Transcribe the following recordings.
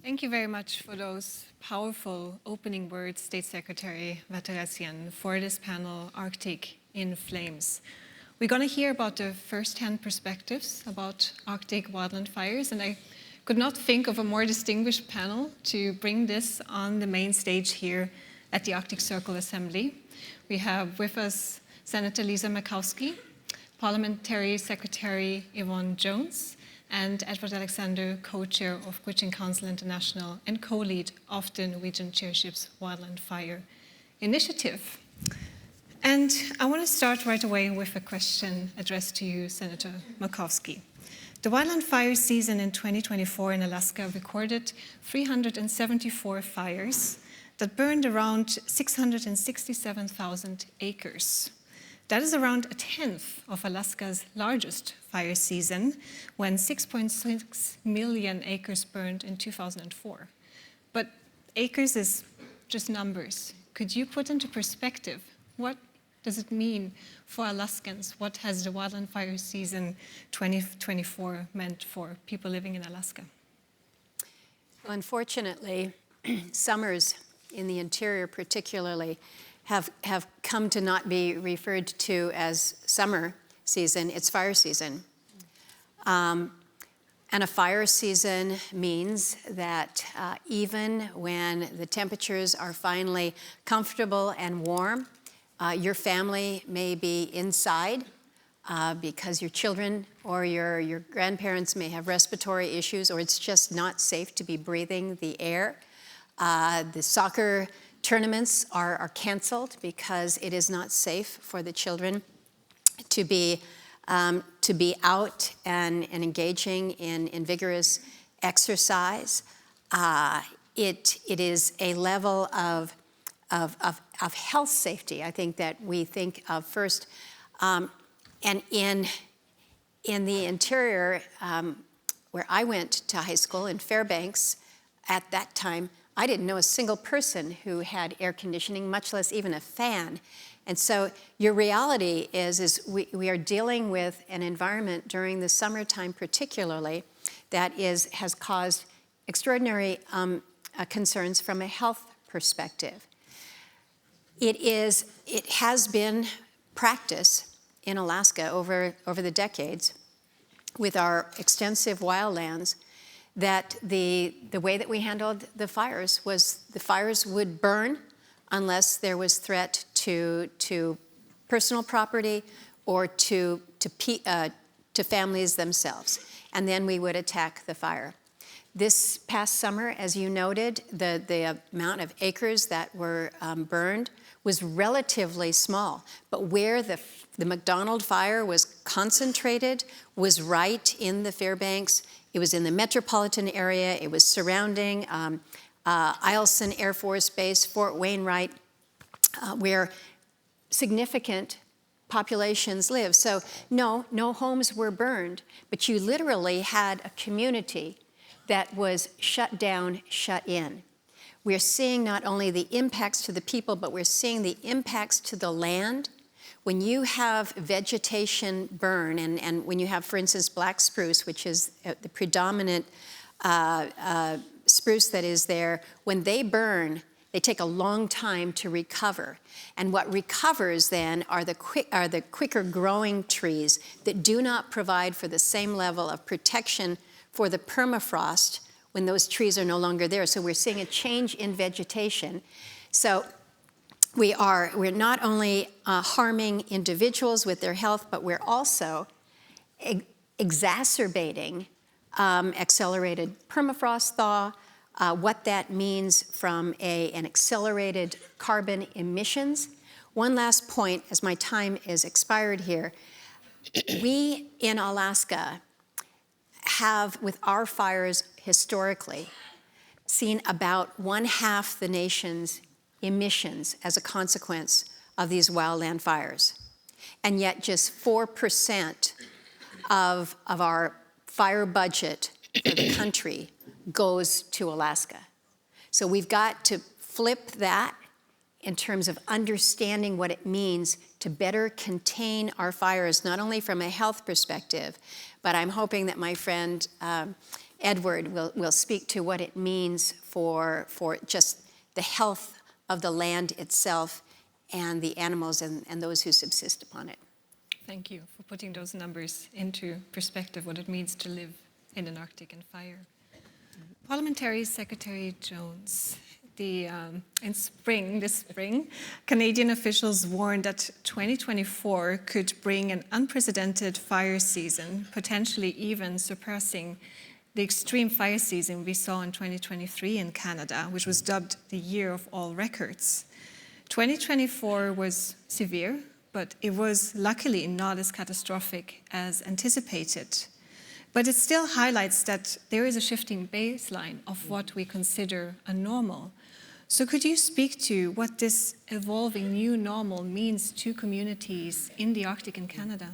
Thank you very much for those powerful opening words, State Secretary Varteressian, for this panel, Arctic in Flames. We're going to hear about the first-hand perspectives about Arctic wildland fires, and I could not think of a more distinguished panel to bring this on the main stage here at the Arctic Circle Assembly. We have with us Senator Lisa Murkowski, Parliamentary Secretary Yvonne Jones, and Edward Alexander, co-chair of Gwich'in Council International and co-lead of the Norwegian Chairship's Wildland Fire Initiative. And I want to start right away with a question addressed to you, Senator Murkowski. The wildland fire season in 2024 in Alaska recorded 374 fires that burned around 667,000 acres. That is around a tenth of Alaska's largest fire season, when 6.6 million acres burned in 2004. But acres is just numbers. Could you put into perspective, what does it mean for Alaskans? What has the wildland fire season 2024 meant for people living in Alaska? Well, unfortunately, summers in the interior particularly have come to not be referred to as summer season, it's fire season. And a fire season means that even when the temperatures are finally comfortable and warm, your family may be inside because your children or your grandparents may have respiratory issues, or it's just not safe to be breathing the air. The soccer tournaments are canceled because it is not safe for the children to be out and engaging in vigorous exercise. It is a level of health safety, I think, that we think of first. And in the interior, where I went to high school in Fairbanks, at that time, I didn't know a single person who had air conditioning, much less even a fan. And so your reality is we are dealing with an environment during the summertime particularly that has caused extraordinary concerns from a health perspective. It has been practice in Alaska over the decades with our extensive wildlands that the way that we handled the fires was the fires would burn unless there was threat to personal property or to families themselves. And then we would attack the fire. This past summer, as you noted, the amount of acres that were burned was relatively small. But where the McDonald fire was concentrated was right in the Fairbanks. It was in the metropolitan area. It was surrounding Eielson Air Force Base, Fort Wainwright, where significant populations live. So no homes were burned, but you literally had a community that was shut down, shut in. We're seeing not only the impacts to the people, but we're seeing the impacts to the land. When you have vegetation burn, and when you have, for instance, black spruce, which is the predominant spruce that is there, when they burn, they take a long time to recover. And what recovers then are the quicker growing trees that do not provide for the same level of protection for the permafrost when those trees are no longer there. So we're seeing a change in vegetation. So we're not only harming individuals with their health, but we're also exacerbating accelerated permafrost thaw, what that means from an accelerated carbon emissions. One last point, as my time is expired here. We in Alaska have, with our fires historically, seen about 1/2 the nation's emissions as a consequence of these wildland fires. And yet just 4% of our fire budget for the country goes to Alaska. So we've got to flip that in terms of understanding what it means to better contain our fires, not only from a health perspective, but I'm hoping that my friend Edward will speak to what it means for just the health of the land itself and the animals and those who subsist upon it. Thank you for putting those numbers into perspective, what it means to live in an Arctic in fire. Parliamentary Secretary Jones, this spring, Canadian officials warned that 2024 could bring an unprecedented fire season, potentially even surpassing the extreme fire season we saw in 2023 in Canada, which was dubbed the year of all records. 2024 was severe, but it was luckily not as catastrophic as anticipated. But it still highlights that there is a shifting baseline of what we consider a normal. So could you speak to what this evolving new normal means to communities in the Arctic and Canada?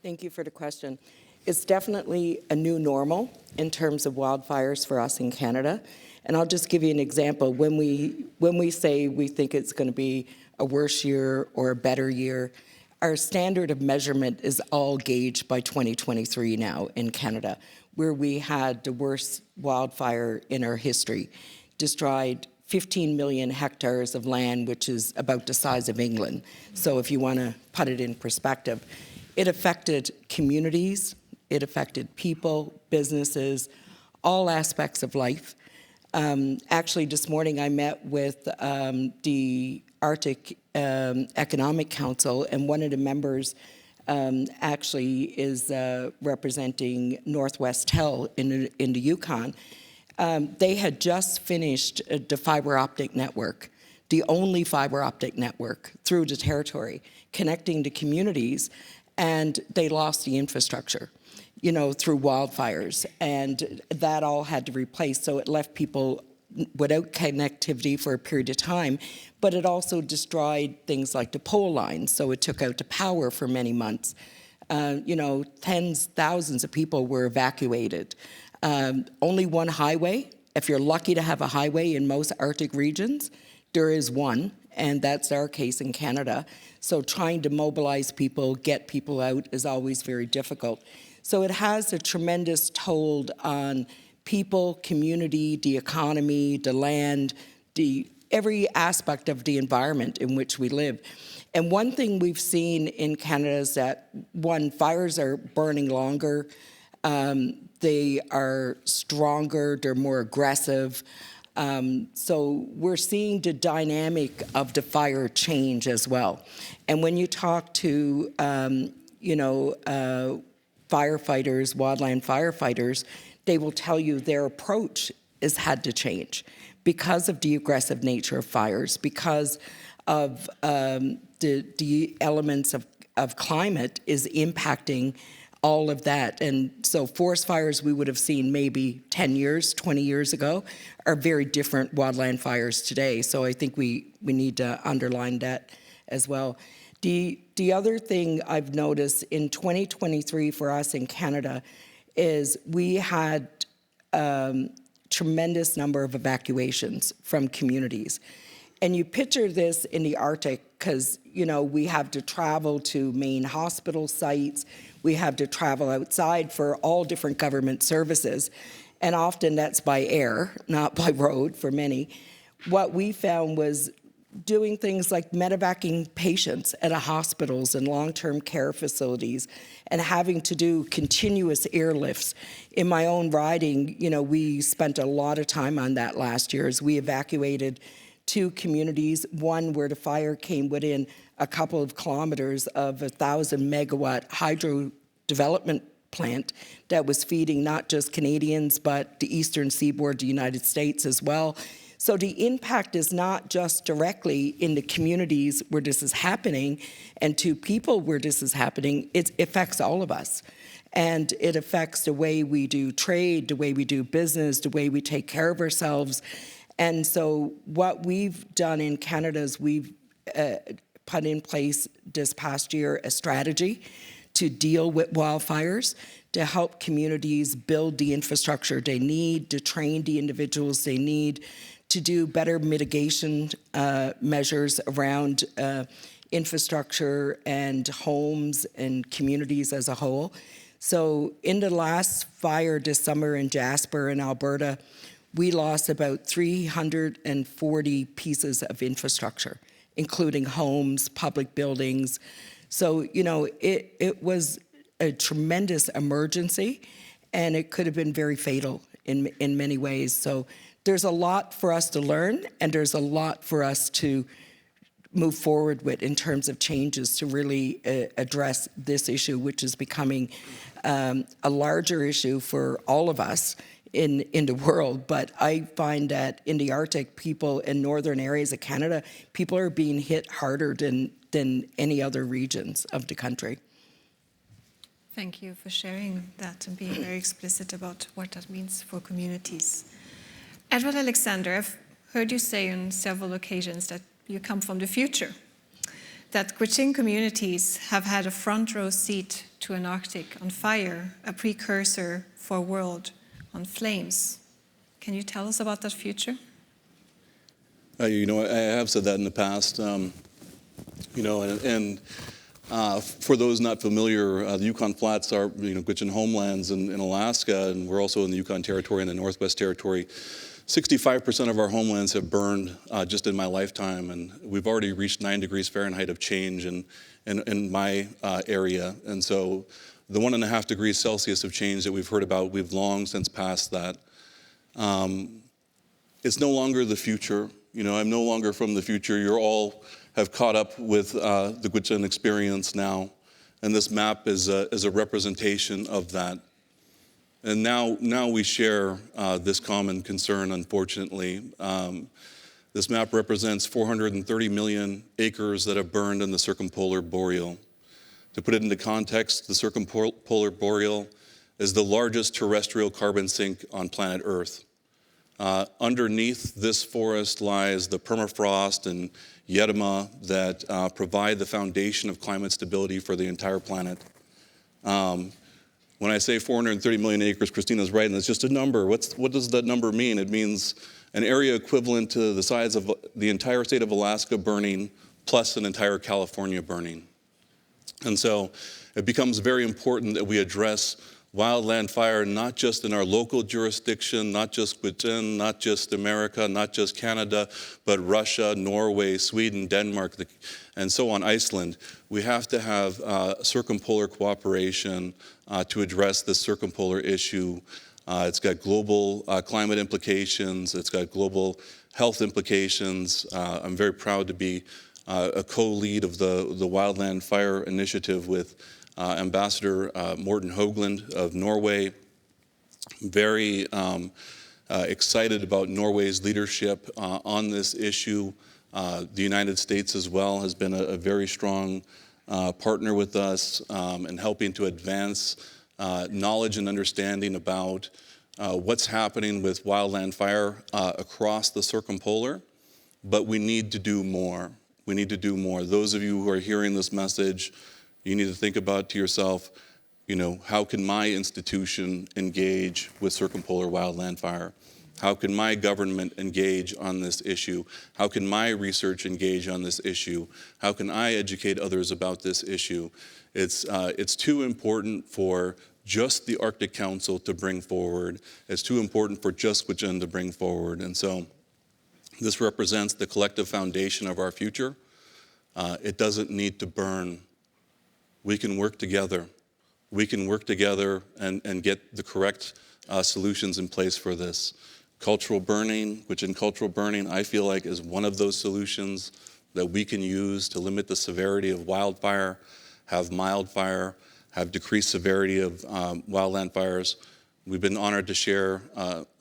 Thank you for the question. It's definitely a new normal in terms of wildfires for us in Canada. And I'll just give you an example. When we say we think it's going to be a worse year or a better year, our standard of measurement is all gauged by 2023 now in Canada, where we had the worst wildfire in our history, destroyed 15 million hectares of land, which is about the size of England. So if you want to put it in perspective, it affected communities, it affected people, businesses, all aspects of life. Actually, this morning I met with the Arctic Economic Council, and one of the members actually is representing Northwest Hill in the Yukon. They had just finished the fiber optic network, the only fiber optic network through the territory, connecting the communities, and they lost the infrastructure, through wildfires, and that all had to replace. So it left people without connectivity for a period of time, but it also destroyed things like the pole lines. So it took out the power for many months. Tens, thousands of people were evacuated. Only one highway. If you're lucky to have a highway in most Arctic regions, there is one, and that's our case in Canada. So trying to mobilize people, get people out is always very difficult. So it has a tremendous toll on people, community, the economy, the land, every aspect of the environment in which we live. And one thing we've seen in Canada is that, one, fires are burning longer, they are stronger, they're more aggressive. So we're seeing the dynamic of the fire change as well. And when you talk to, firefighters, wildland firefighters, they will tell you their approach has had to change because of the aggressive nature of fires, because of the elements of climate is impacting all of that. And so forest fires we would have seen maybe 10 years, 20 years ago are very different wildland fires today. So I think we need to underline that as well. The other thing I've noticed in 2023 for us in Canada is we had tremendous number of evacuations from communities. And you picture this in the Arctic because, we have to travel to main hospital sites, we have to travel outside for all different government services, and often that's by air, not by road for many. What we found was doing things like medevacing patients at hospitals and long-term care facilities and having to do continuous airlifts. In my own riding, we spent a lot of time on that last year as we evacuated 2 communities, one where the fire came within a couple of kilometers of a 1,000-megawatt hydro development plant that was feeding not just Canadians, but the eastern seaboard, the United States as well. So the impact is not just directly in the communities where this is happening and to people where this is happening, it affects all of us. And it affects the way we do trade, the way we do business, the way we take care of ourselves. And so what we've done in Canada is we've put in place this past year a strategy to deal with wildfires, to help communities build the infrastructure they need, to train the individuals they need, to do better mitigation measures around infrastructure and homes and communities as a whole. So in the last fire this summer in Jasper in Alberta, we lost about 340 pieces of infrastructure, including homes, public buildings. So, you know, it was a tremendous emergency, and it could have been very fatal in many ways. So there's a lot for us to learn, and there's a lot for us to move forward with in terms of changes to really address this issue, which is becoming a larger issue for all of us in the world. But I find that in the Arctic, people in northern areas of Canada, people are being hit harder than any other regions of the country. Thank you for sharing that and being very explicit about what that means for communities. Edward Alexander, I've heard you say on several occasions that you come from the future, that Gwich'in communities have had a front row seat to an Arctic on fire, a precursor for a world on flames. Can you tell us about that future? You know, I have said that in the past. You know, and for those not familiar, the Yukon Flats are, you know, Gwich'in homelands in Alaska, and we're also in the Yukon Territory and the Northwest Territory. 65% of our homelands have burned just in my lifetime, and we've already reached 9 degrees Fahrenheit of change in my area. And so the 1.5 degrees Celsius of change that we've heard about, we've long since passed that. It's no longer the future. You know, I'm no longer from the future. You're all have caught up with the Gwich'in experience now, and this map is a representation of that. And now we share this common concern, unfortunately. This map represents 430 million acres that have burned in the circumpolar boreal. To put it into context, the circumpolar boreal is the largest terrestrial carbon sink on planet Earth. Underneath this forest lies the permafrost and yedema that provide the foundation of climate stability for the entire planet. When I say 430 million acres, Christina's right, and it's just a number. What does that number mean? It means an area equivalent to the size of the entire state of Alaska burning, plus an entire California burning. And so it becomes very important that we address wildland fire, not just in our local jurisdiction, not just Gwich'in, not just America, not just Canada, but Russia, Norway, Sweden, Denmark, and so on, Iceland. We have to have circumpolar cooperation to address this circumpolar issue. It's got global climate implications. It's got global health implications. I'm very proud to be a co-lead of the Wildland Fire Initiative with Ambassador Morten Høgland of Norway. Very excited about Norway's leadership on this issue. The United States as well has been a very strong partner with us in helping to advance knowledge and understanding about what's happening with wildland fire across the circumpolar, but we need to do more. We need to do more. Those of you who are hearing this message, you need to think about to yourself, you know, how can my institution engage with circumpolar wildland fire? How can my government engage on this issue? How can my research engage on this issue? How can I educate others about this issue? It's too important for just the Arctic Council to bring forward. It's too important for just Gwich'in to bring forward. And so this represents the collective foundation of our future. It doesn't need to burn. We can work together. We can work together and get the correct solutions in place for this. Cultural burning, which in cultural burning I feel like is one of those solutions that we can use to limit the severity of wildfire, have mild fire, have decreased severity of wildland fires. We've been honored to share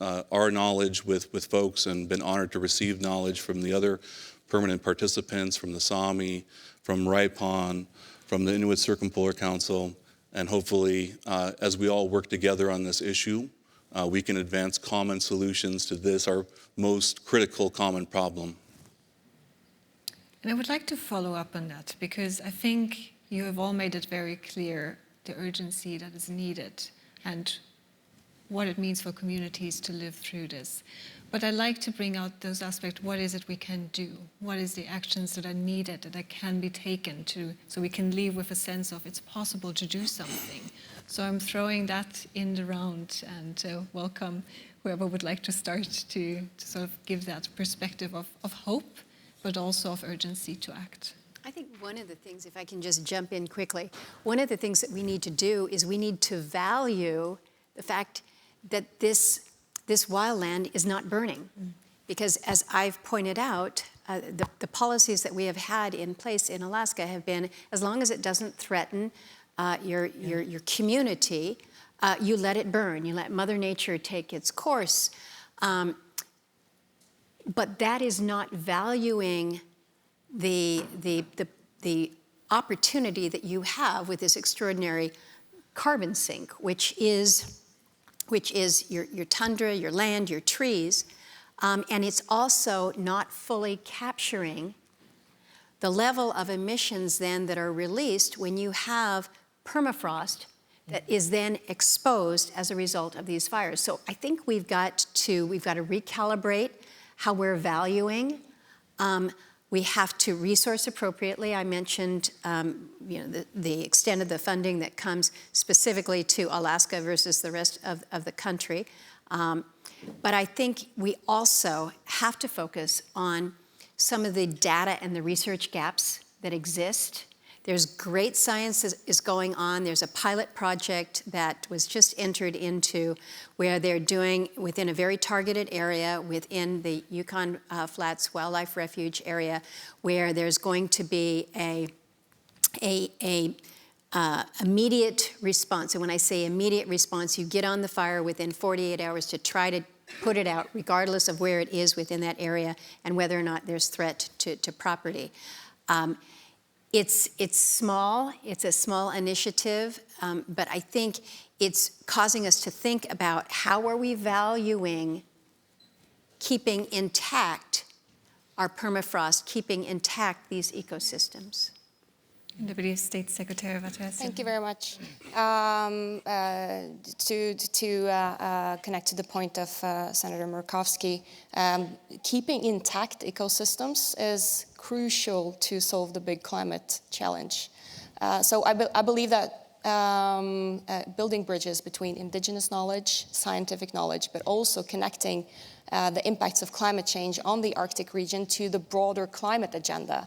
our knowledge with folks and been honored to receive knowledge from the other permanent participants, from the Sami, from Ripon, from the Inuit Circumpolar Council, and hopefully as we all work together on this issue, we can advance common solutions to this, our most critical common problem. And I would like to follow up on that, because I think you have all made it very clear the urgency that is needed. And what it means for communities to live through this. But I like to bring out those aspects. What is it we can do? What is the actions that are needed, that can be taken so we can leave with a sense of it's possible to do something. So I'm throwing that in the round and welcome whoever would like to start to sort of give that perspective of hope, but also of urgency to act. I think one of the things, if I can just jump in quickly, one of the things that we need to do is we need to value the fact that this wildland is not burning. Because as I've pointed out, the policies that we have had in place in Alaska have been, as long as it doesn't threaten your community, you let it burn. You let Mother Nature take its course. But that is not valuing the opportunity that you have with this extraordinary carbon sink, which is your tundra, your land, your trees, and it's also not fully capturing the level of emissions then that are released when you have permafrost that is then exposed as a result of these fires. So I think we've got to recalibrate how we're valuing. We have to resource appropriately. I mentioned the extent of the funding that comes specifically to Alaska versus the rest of the country. But I think we also have to focus on some of the data and the research gaps that exist. There's great science is going on. There's a pilot project that was just entered into where they're doing within a very targeted area within the Yukon Flats Wildlife Refuge area, where there's going to be a immediate response. And when I say immediate response, you get on the fire within 48 hours to try to put it out, regardless of where it is within that area and whether or not there's threat to property. It's small, it's a small initiative, but I think it's causing us to think about how are we valuing keeping intact our permafrost, keeping intact these ecosystems. Deputy State Secretary Varteressian. Thank you very much. To connect to the point of Senator Murkowski, keeping intact ecosystems is crucial to solve the big climate challenge. So I believe that building bridges between indigenous knowledge, scientific knowledge, but also connecting the impacts of climate change on the Arctic region to the broader climate agenda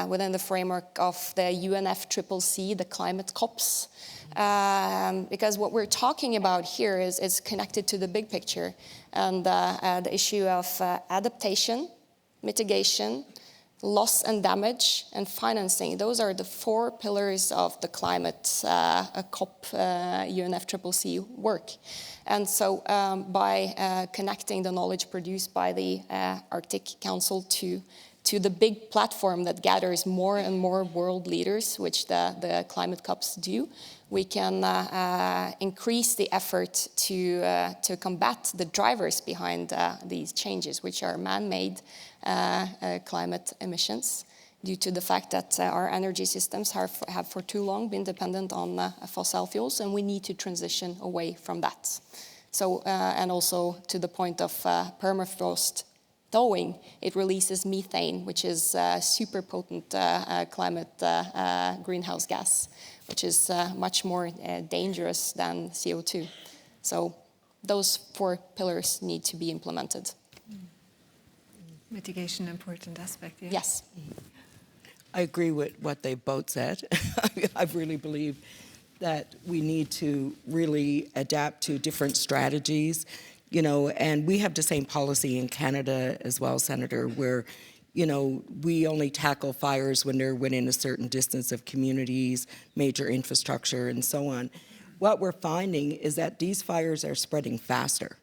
within the framework of the UNFCCC, the climate COPs. Because what we're talking about here is connected to the big picture and the issue of adaptation, mitigation, loss and damage, and financing. Those are the 4 pillars of the climate COP UNFCCC work. And so by connecting the knowledge produced by the Arctic Council to the big platform that gathers more and more world leaders, which the climate COPs do, we can increase the effort to combat the drivers behind these changes, which are man-made climate emissions, due to the fact that our energy systems have for too long been dependent on fossil fuels, and we need to transition away from that. So, and also to the point of permafrost thawing, it releases methane, which is a super potent climate greenhouse gas, which is much more dangerous than CO2. So those 4 pillars need to be implemented. Mitigation, important aspect, yeah. Yes. I agree with what they both said. I really believe that we need to really adapt to different strategies, you know, and we have the same policy in Canada as well, Senator, where, you know, we only tackle fires when they're within a certain distance of communities, major infrastructure, and so on. What we're finding is that these fires are spreading faster.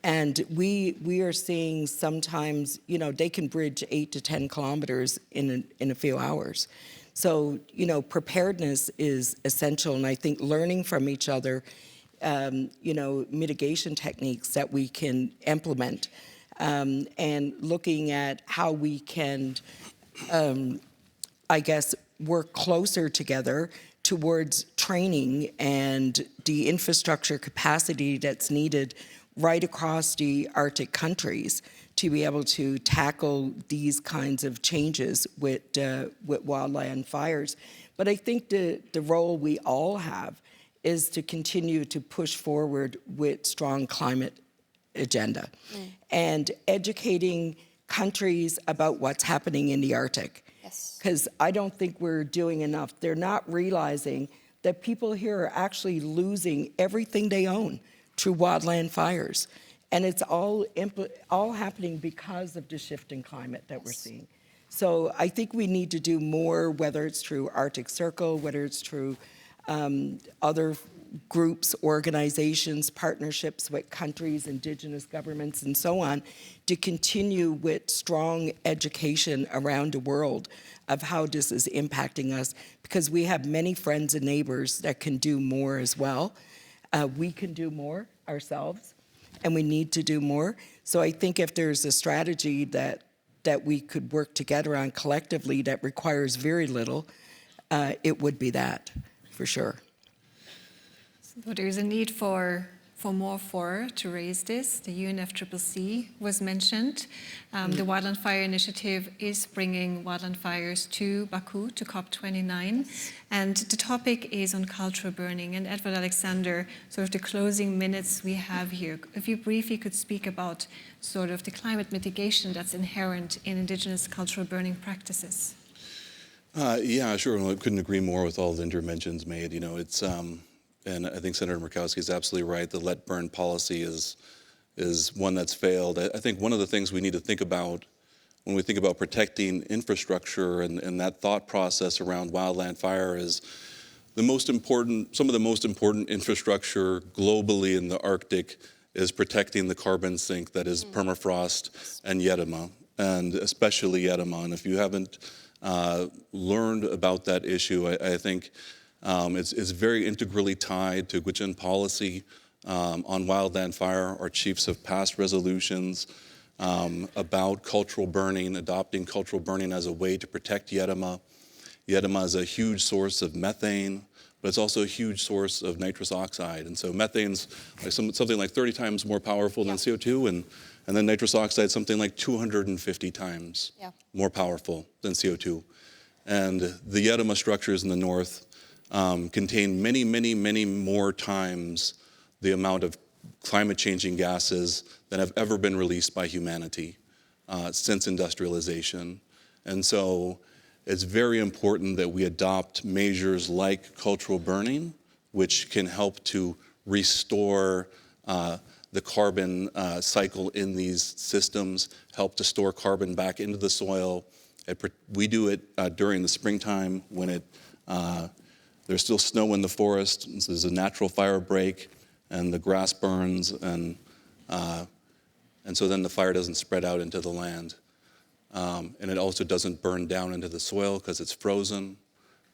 And we are seeing sometimes, you know, they can bridge 8 to 10 kilometers in a few hours. So, you know, preparedness is essential, and I think learning from each other, you know, mitigation techniques that we can implement, and looking at how we can, I guess, work closer together towards training and the infrastructure capacity that's needed right across the Arctic countries to be able to tackle these kinds of changes with wildland fires. But I think the role we all have is to continue to push forward with strong climate agenda and educating countries about what's happening in the Arctic. Because I don't think we're doing enough. They're not realizing that people here are actually losing everything they own through wildland fires. And it's all happening because of the shift in climate that we're seeing. So I think we need to do more, whether it's through Arctic Circle, whether it's through other groups, organizations, partnerships with countries, indigenous governments, and so on, to continue with strong education around the world of how this is impacting us, because we have many friends and neighbors that can do more as well. We can do more ourselves, and we need to do more. So I think if there's a strategy that we could work together on collectively that requires very little, it would be that, for sure. So there's a need for more to raise this. The UNFCCC was mentioned. The Wildland Fire Initiative is bringing wildland fires to Baku, to COP29. And the topic is on cultural burning. And Edward Alexander, sort of the closing minutes we have here, if you briefly could speak about sort of the climate mitigation that's inherent in indigenous cultural burning practices. Yeah, sure. Well, I couldn't agree more with all the interventions made. You know, it's... And I think Senator Murkowski is absolutely right. The let burn policy is one that's failed. I think one of the things we need to think about when we think about protecting infrastructure and that thought process around wildland fire is some of the most important infrastructure globally in the Arctic is protecting the carbon sink that is permafrost and Yetima, and especially Yetima. And if you haven't learned about that issue, I think it's very integrally tied to Gwich'in policy on wildland fire. Our chiefs have passed resolutions about cultural burning, adopting cultural burning as a way to protect Yetima. Yetima is a huge source of methane, but it's also a huge source of nitrous oxide. And so methane's like something like 30 times more powerful than CO2, and then nitrous oxide something like 250 times more powerful than CO2. And the Yetima structures in the north contain many, many, many more times the amount of climate-changing gases that have ever been released by humanity since industrialization. And so it's very important that we adopt measures like cultural burning, which can help to restore the carbon cycle in these systems, help to store carbon back into the soil. We do it during the springtime when there's still snow in the forest, and so there's a natural fire break, and the grass burns, and so then the fire doesn't spread out into the land. And it also doesn't burn down into the soil because it's frozen,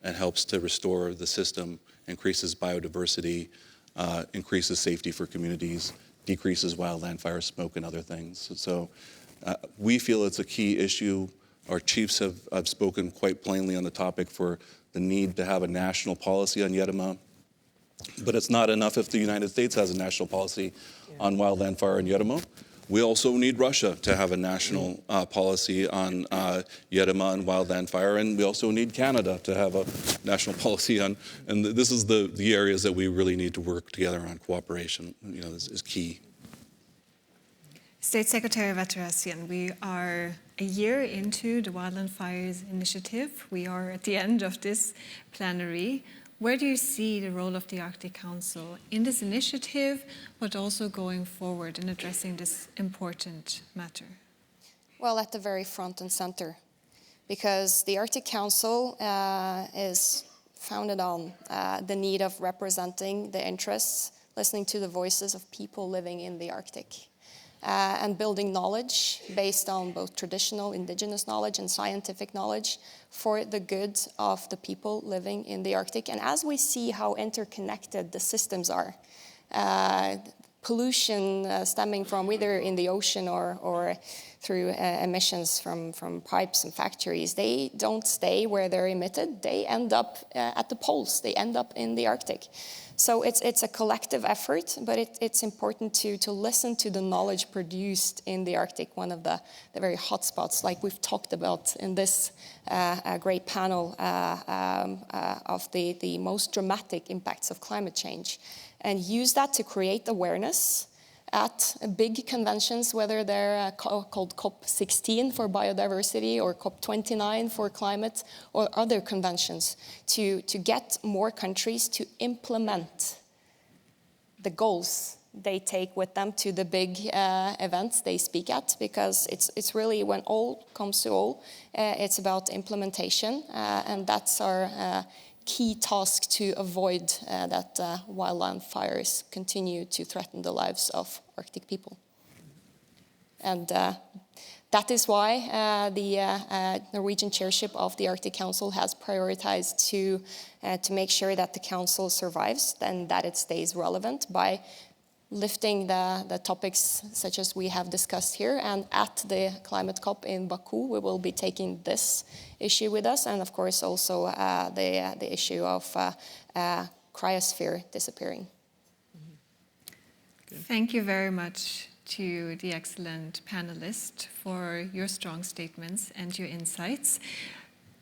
and helps to restore the system, increases biodiversity, increases safety for communities, decreases wildland fire smoke and other things. So we feel it's a key issue. Our chiefs have spoken quite plainly on the topic for the need to have a national policy on Yetima. But it's not enough if the United States has a national policy on wildland fire in Yetima. We also need Russia to have a national policy on Yetima and wildland fire, and we also need Canada to have a national policy on, and this is the areas that we really need to work together on. Cooperation, is key. State Secretary Varteressian, we are a year into the Wildland Fires Initiative. We are at the end of this plenary. Where do you see the role of the Arctic Council in this initiative, but also going forward in addressing this important matter? Well, at the very front and center, because the Arctic Council is founded on the need of representing the interests, listening to the voices of people living in the Arctic. And building knowledge based on both traditional indigenous knowledge and scientific knowledge for the good of the people living in the Arctic. And as we see how interconnected the systems are, pollution stemming from either in the ocean or through emissions from pipes and factories, they don't stay where they're emitted. They end up at the poles. They end up in the Arctic. So it's a collective effort, but it's important to listen to the knowledge produced in the Arctic, one of the very hot spots, like we've talked about in this great panel of the most dramatic impacts of climate change, and use that to create awareness at big conventions, whether they're called COP16 for biodiversity or COP29 for climate, or other conventions, to get more countries to implement the goals they take with them to the big events they speak at, because it's really, when all comes to all, it's about implementation, and that's our key task to avoid that wildland fires continue to threaten the lives of Arctic people. And that is why the Norwegian chairship of the Arctic Council has prioritized to make sure that the council survives and that it stays relevant by lifting the topics such as we have discussed here. And at the climate COP in Baku, we will be taking this issue with us, and of course also the issue of cryosphere disappearing. Thank you very much to the excellent panelists for your strong statements and your insights.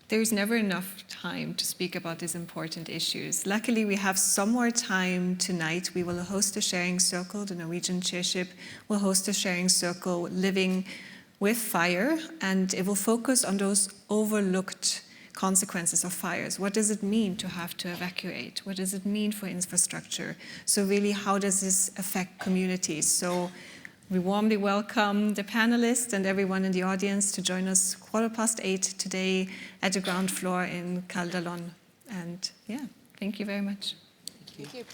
There's never enough time to speak about these important issues. Luckily, we have some more time tonight. We will host a sharing circle. The Norwegian Chairship will host a sharing circle, Living with Fire, and it will focus on those overlooked consequences of fires. What does it mean to have to evacuate? What does it mean for infrastructure? So really, how does this affect communities? So we warmly welcome the panelists and everyone in the audience to join us 8:15 today at the ground floor in Calderón. And yeah, thank you very much. Thank you.